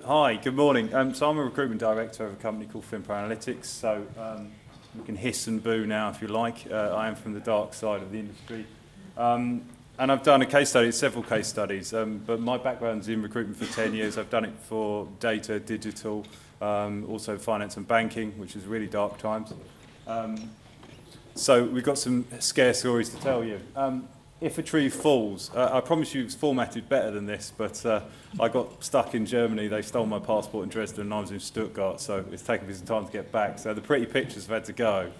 Hi, good morning. So I'm a recruitment director of a company called FinPro Analytics. So you can hiss and boo now if you like. I am from the dark side of the industry. And I've done a case study, several case studies, but my background's in recruitment for 10 years. I've done it for data, digital, also finance and banking, which is really dark times. So we've got some scare stories to tell you. If a tree falls, I promise you it's formatted better than this, but I got stuck in Germany. They stole my passport in Dresden and I was in Stuttgart, so it's taken me some time to get back. So the pretty pictures have had to go.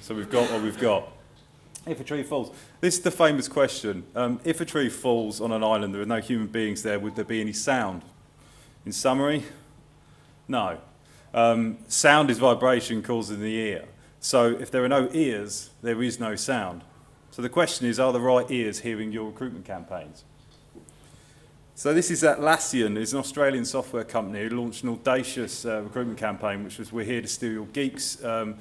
So we've got what we've got. If a tree falls, this is the famous question. If a tree falls on an island, there are no human beings there, would there be any sound? In summary, no. Sound is vibration causing the ear. So if there are no ears, there is no sound. So the question is, are the right ears hearing your recruitment campaigns? So this is Atlassian, is an Australian software company who launched an audacious recruitment campaign, which was "We're here to steal your geeks." They're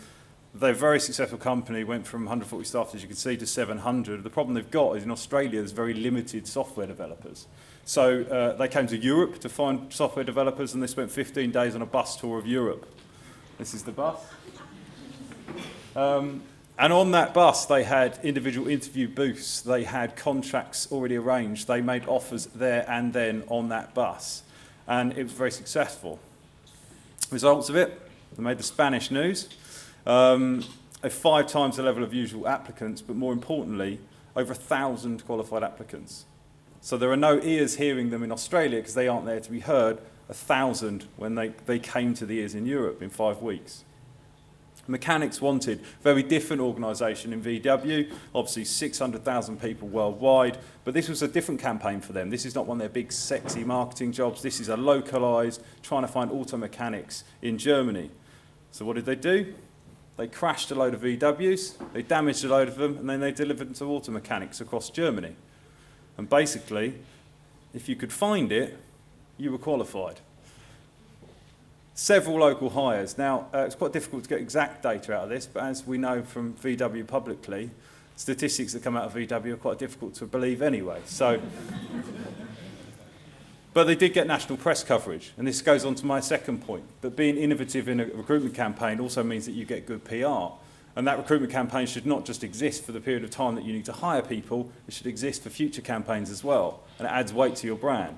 a very successful company, went from 140 staff, as you can see, to 700. The problem they've got is in Australia there's very limited software developers. So they came to Europe to find software developers, and they spent 15 days on a bus tour of Europe. This is the bus. And on that bus, they had individual interview booths. They had contracts already arranged. They made offers there and then on that bus. And it was very successful. Results of it, they made the Spanish news. 5 times the level of usual applicants, but more importantly, over 1,000 qualified applicants. So there are no ears hearing them in Australia because they aren't there to be heard. 1,000 when they came to the ears in Europe in 5 weeks. Mechanics wanted, very different organisation in VW, obviously 600,000 people worldwide, but this was a different campaign for them. This is not one of their big sexy marketing jobs. This is a localised, trying to find auto mechanics in Germany. So what did they do? They crashed a load of VWs, they damaged a load of them, and then they delivered them to auto mechanics across Germany. And basically, if you could find it, you were qualified. Several local hires. Now, it's quite difficult to get exact data out of this, but as we know from VW publicly, statistics that come out of VW are quite difficult to believe anyway. So, but they did get national press coverage, and this goes on to my second point, that being innovative in a recruitment campaign also means that you get good PR. And that recruitment campaign should not just exist for the period of time that you need to hire people, it should exist for future campaigns as well, and it adds weight to your brand.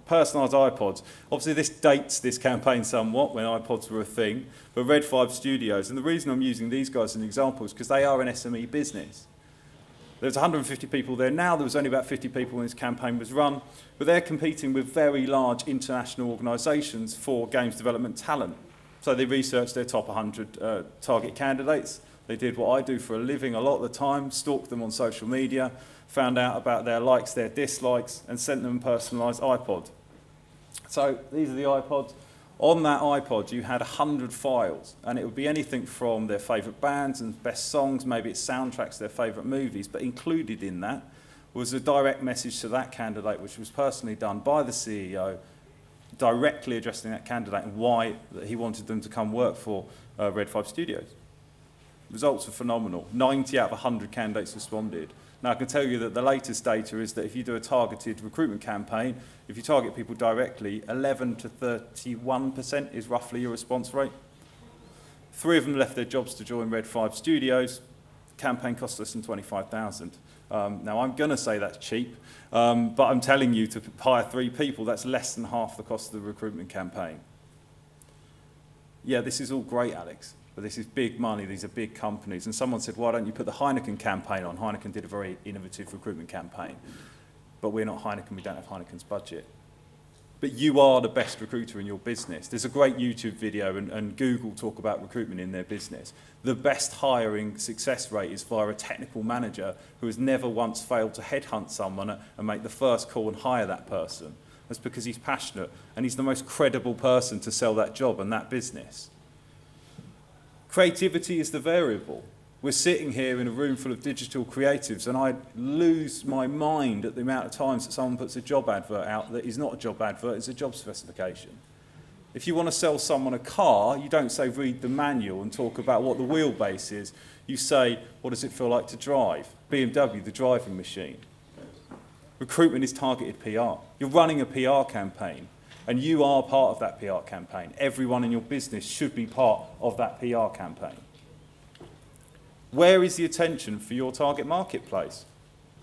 Personalised iPods. Obviously, this dates this campaign somewhat when iPods were a thing, but Red 5 Studios, and the reason I'm using these guys as an example is because they are an SME business. There's 150 people there now, there was only about 50 people when this campaign was run, but they're competing with very large international organisations for games development talent. So they researched their top 100 target candidates. They did what I do for a living a lot of the time, stalked them on social media, found out about their likes, their dislikes, and sent them a personalised iPod. So these are the iPods. On that iPod, you had 100 files, and it would be anything from their favourite bands and best songs, maybe it's soundtracks to their favourite movies, but included in that was a direct message to that candidate, which was personally done by the CEO, directly addressing that candidate and why he wanted them to come work for Red 5 Studios. Results are phenomenal. 90 out of 100 candidates responded. Now, I can tell you that the latest data is that if you do a targeted recruitment campaign, if you target people directly, 11 to 31% is roughly your response rate. 3 of them left their jobs to join Red 5 Studios. Campaign cost less than 25,000. Now, I'm going to say that's cheap, but I'm telling you to hire 3 people, that's less than half the cost of the recruitment campaign. Yeah, this is all great, Alex. But this is big money, these are big companies. And someone said, why don't you put the Heineken campaign on? Heineken did a very innovative recruitment campaign. But we're not Heineken, we don't have Heineken's budget. But you are the best recruiter in your business. There's a great YouTube video, and Google talk about recruitment in their business. The best hiring success rate is via a technical manager who has never once failed to headhunt someone and make the first call and hire that person. That's because he's passionate, and he's the most credible person to sell that job and that business. Creativity is the variable. We're sitting here in a room full of digital creatives, and I lose my mind at the amount of times that someone puts a job advert out that is not a job advert, it's a job specification. If you want to sell someone a car, you don't say read the manual and talk about what the wheelbase is. You say, what does it feel like to drive? BMW, the driving machine. Recruitment is targeted PR. You're running a PR campaign. And you are part of that PR campaign. Everyone in your business should be part of that PR campaign. Where is the attention for your target marketplace?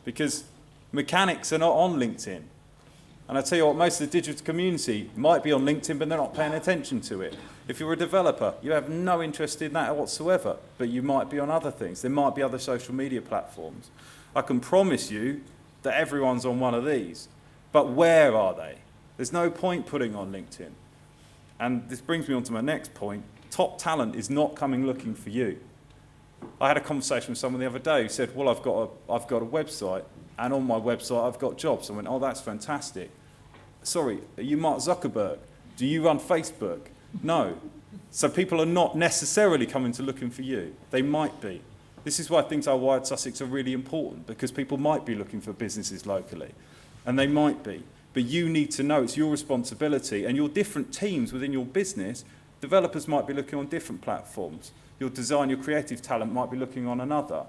Because mechanics are not on LinkedIn. And I tell you what, most of the digital community might be on LinkedIn, but they're not paying attention to it. If you're a developer, you have no interest in that whatsoever, but you might be on other things. There might be other social media platforms. I can promise you that everyone's on one of these. But where are they? There's no point putting on LinkedIn. And this brings me on to my next point. Top talent is not coming looking for you. I had a conversation with someone the other day who said, well, I've got a website, and on my website I've got jobs. I went, oh, that's fantastic. Sorry, are you Mark Zuckerberg? Do you run Facebook? No. So people are not necessarily coming to looking for you. They might be. This is why things like Wired Sussex are really important, because people might be looking for businesses locally, and they might be. But you need to know it's your responsibility, and your different teams within your business, developers might be looking on different platforms. Your design, your creative talent might be looking on another.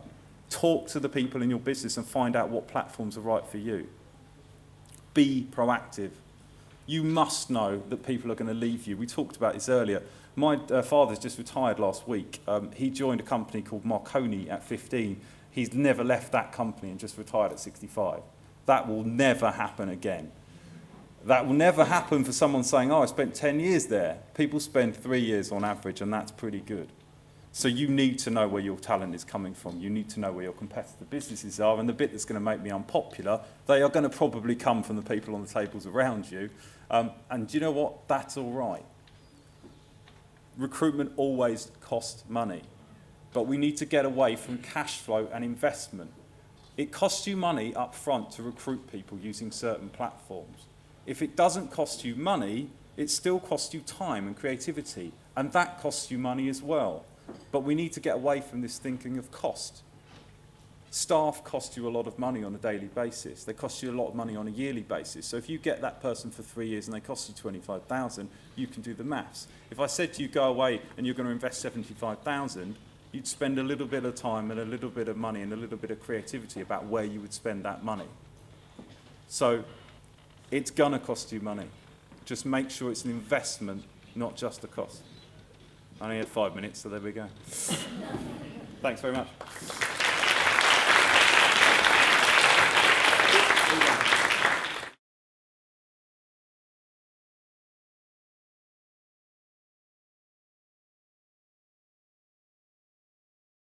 Talk to the people in your business and find out what platforms are right for you. Be proactive. You must know that people are going to leave you. We talked about this earlier. My father's just retired last week. He joined a company called Marconi at 15. He's never left that company and just retired at 65. That will never happen again. That will never happen for someone saying, oh, I spent 10 years there. People spend 3 years on average, and that's pretty good. So you need to know where your talent is coming from. You need to know where your competitor businesses are, and the bit that's going to make me unpopular, they are going to probably come from the people on the tables around you. And do you know what? That's all right. Recruitment always costs money, but we need to get away from cash flow and investment. It costs you money up front to recruit people using certain platforms. If it doesn't cost you money, it still costs you time and creativity, and that costs you money as well. But we need to get away from this thinking of cost. Staff cost you a lot of money on a daily basis. They cost you a lot of money on a yearly basis. So if you get that person for 3 years and they cost you 25,000, you can do the maths. If I said to you, go away and you're going to invest 75,000, you'd spend a little bit of time and a little bit of money and a little bit of creativity about where you would spend that money. So it's going to cost you money. Just make sure it's an investment, not just a cost. I only had 5 minutes, so there we go. Thanks very much.